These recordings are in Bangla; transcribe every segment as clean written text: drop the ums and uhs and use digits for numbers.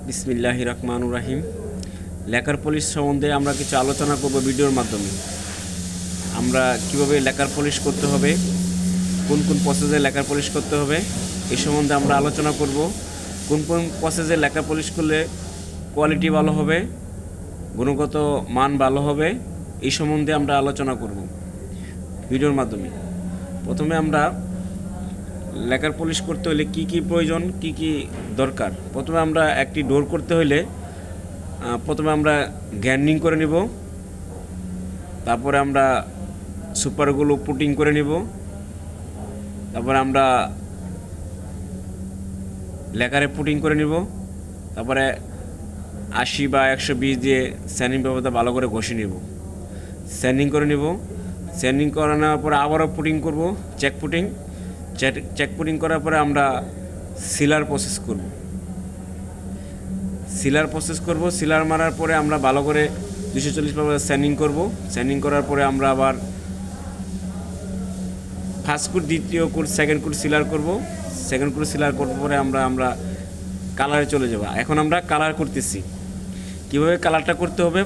বিসমিল্লাহির রহমানির রহিম। লেখার পলিশ সম্বন্ধে আমরা কিছু আলোচনা করব ভিডিওর মাধ্যমে। আমরা কিভাবে লেখার পলিশ করতে হবে, কোন কোন প্রসেসে লেখার পলিশ করতে হবে এই সম্বন্ধে আমরা আলোচনা করব। কোন কোন প্রসেসে লেখা পলিশ করলে কোয়ালিটি ভালো হবে, গুণগত মান ভালো হবে, এই সম্বন্ধে আমরা আলোচনা করব ভিডিওর মাধ্যমে। প্রথমে আমরা লেখার পলিশ করতে হলে কি কি প্রয়োজন, কি কি দরকার। প্রথমে আমরা একটি ডোর করতে হলে প্রথমে আমরা গ্যান্ডিং করে নিব, তারপরে আমরা সুপারগুলো পুটিং করে নিব, তারপরে আমরা লেখারে পুটিং করে নিব, তারপরে 80 বা 120 দিয়ে স্যান্ডিং পেপারটা ভালো করে ঘষে নিব, স্যান্ডিং করে নিব। স্যান্ডিং করানোর পরে আবারও পুটিং করব, চেক পুটিং করার পরে আমরা সিলার প্রসেস করব। সিলার মারার পরে আমরা ভালো করে 240 পেপার স্যান্ডিং করব। স্যান্ডিং করার পরে আমরা আবার ফার্স্ট কোট, দ্বিতীয় কোট, সেকেন্ড কোট সিলার করব। সেকেন্ড কোট সিলার করার পরে আমরা কালারে চলে যাব। এখন আমরা কালার করতেছি। কিভাবে কালারটা করতে হবে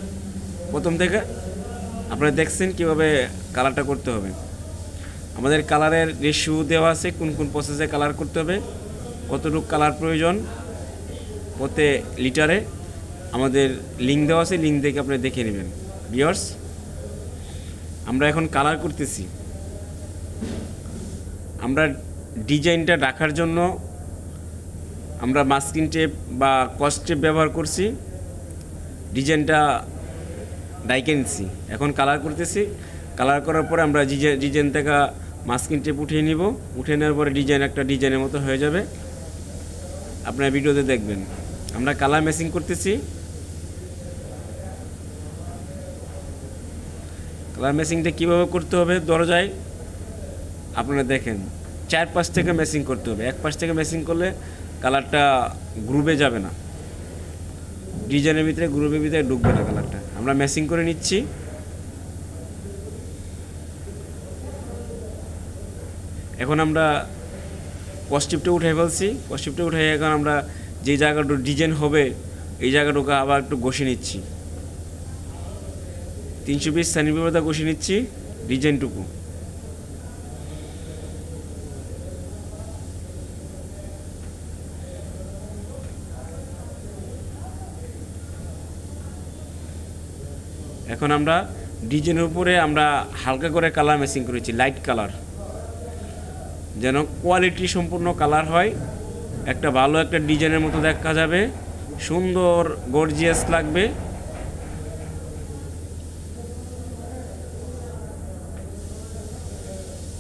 প্রথম থেকে আপনারা দেখছেন কিভাবে কালারটা করতে হবে। আমাদের কালারের রেশিও দেওয়া আছে, কোন কোন প্রসেসে কালার করতে হবে, কতটুকু কালার প্রয়োজন প্রতি লিটারে আমাদের লিঙ্ক দেওয়া আছে। লিঙ্ক দেখে আপনি দেখে নেবেন। ভিউয়ার্স, আমরা এখন কালার করতেছি। আমরা ডিজাইনটা রাখার জন্য আমরা মাস্কিং টেপ বা কস্ট টেপ ব্যবহার করছি, ডিজাইনটা ডাইকে নিচ্ছি। এখন কালার করতেছি। কালার করার পরে আমরা ডিজাইন থেকে মাস্কিং টেপ উঠিয়ে নিব। উঠিয়ে নেওয়ার পরে ডিজাইন একটা ডিজাইনের মতো হয়ে যাবে। আপনারা ভিডিওতে দেখবেন। আমরা কালার ম্যাচিং করতেছি। কালার ম্যাচিংটা কীভাবে করতে হবে দরজায় আপনারা দেখেন। 4 পাশ থেকে ম্যাচিং করতে হবে। 1 পাশ থেকে ম্যাচিং করলে কালারটা গ্রুপে যাবে না, ডিজাইনের ভিতরে গ্রুপের ভিতরে ঢুকবে না কালারটা। আমরা ম্যাচিং করে নিচ্ছি। এখন আমরা কস্টিপটা উঠে ফেলছি। কস্টিপটা উঠে এখন আমরা যে জায়গাটা ডিজাইন হবে এই জায়গাটুকু আবার একটু ঘষে নিচ্ছি। 320 সেন্টিমিটার ঘষে নিচ্ছি ডিজাইনটুকু। এখন আমরা ডিজাইনের উপরে আমরা হালকা করে কালার ম্যাচিং করেছি, লাইট কালার, যেন কোয়ালিটি সম্পূর্ণ কালার হয়। একটা ভালো একটা ডিজাইনের মতো দেখা যাবে, সুন্দর গর্জিয়াস লাগবে।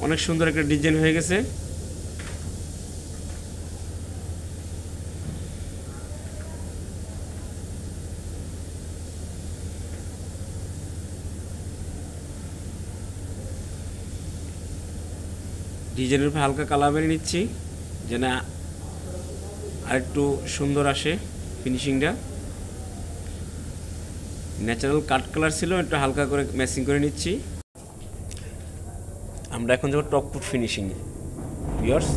অনেক সুন্দর একটা ডিজাইন হয়ে গেছে। ডিজাইনের উপরে হালকা কালার মেরে নিচ্ছি যেন আরেকটু সুন্দর আসে ফিনিশিংটা। ন্যাচারাল কাট কালার ছিল, একটু হালকা করে ম্যাচিং করে নিচ্ছি। আমরা এখন যাব টপ কোট ফিনিশিং। ভিউয়ার্স,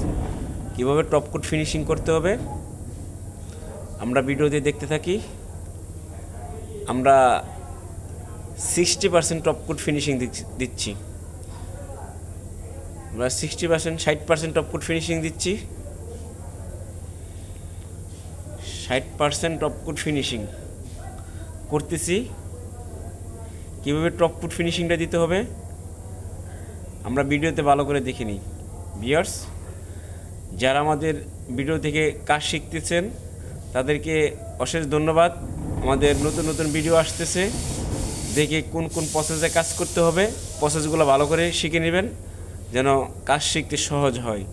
কীভাবে টপ কোট ফিনিশিং করতে হবে আমরা ভিডিওতে দেখতে থাকি। আমরা 60% টপ কোট ফিনিশিং দিচ্ছি। আমরা 60% টপ কোট ফিনিশিং দিচ্ছি। 60% টপ কোট ফিনিশিং করতেছি। কীভাবে টপ কোট ফিনিশিংটা দিতে হবে আমরা ভিডিওতে ভালো করে দেখে নিই। ভিউয়ার্স, যারা আমাদের ভিডিও থেকে কাজ শিখতেছেন তাদেরকে অশেষ ধন্যবাদ। আমাদের নতুন নতুন ভিডিও আসতেছে, দেখে কোন কোন প্রসেসে কাজ করতে হবে প্রসেসগুলো ভালো করে শিখে নেবেন যেন কাজ শিখতে সহজ হয়।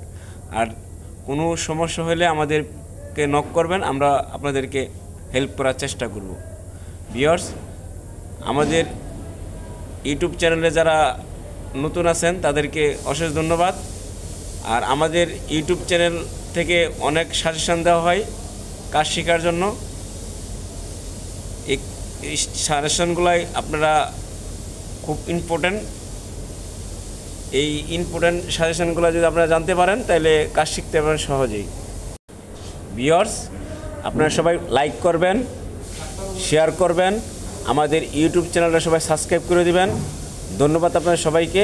আর কোনো সমস্যা হলে আমাদেরকে নক করবেন, আমরা আপনাদেরকে হেল্প করার চেষ্টা করব। ভিউয়ার্স, আমাদের ইউটিউব চ্যানেলে যারা নতুন আছেন তাদেরকে অশেষ ধন্যবাদ। আর আমাদের ইউটিউব চ্যানেল থেকে অনেক সাজেশান দেওয়া হয় কাজ শেখার জন্য। এই সাজেশানগুলাই আপনারা খুব ইম্পর্ট্যান্ট। এই ইম্পর্ট্যান্ট সাজেশনগুলো যদি আপনারা জানতে পারেন তাহলে কাজ শিখতে পারেন সহজেই। ভিউয়ার্স, আপনারা সবাই লাইক করবেন, শেয়ার করবেন, আমাদের ইউটিউব চ্যানেলটা সবাই সাবস্ক্রাইব করে দিবেন। ধন্যবাদ আপনাদের সবাইকে।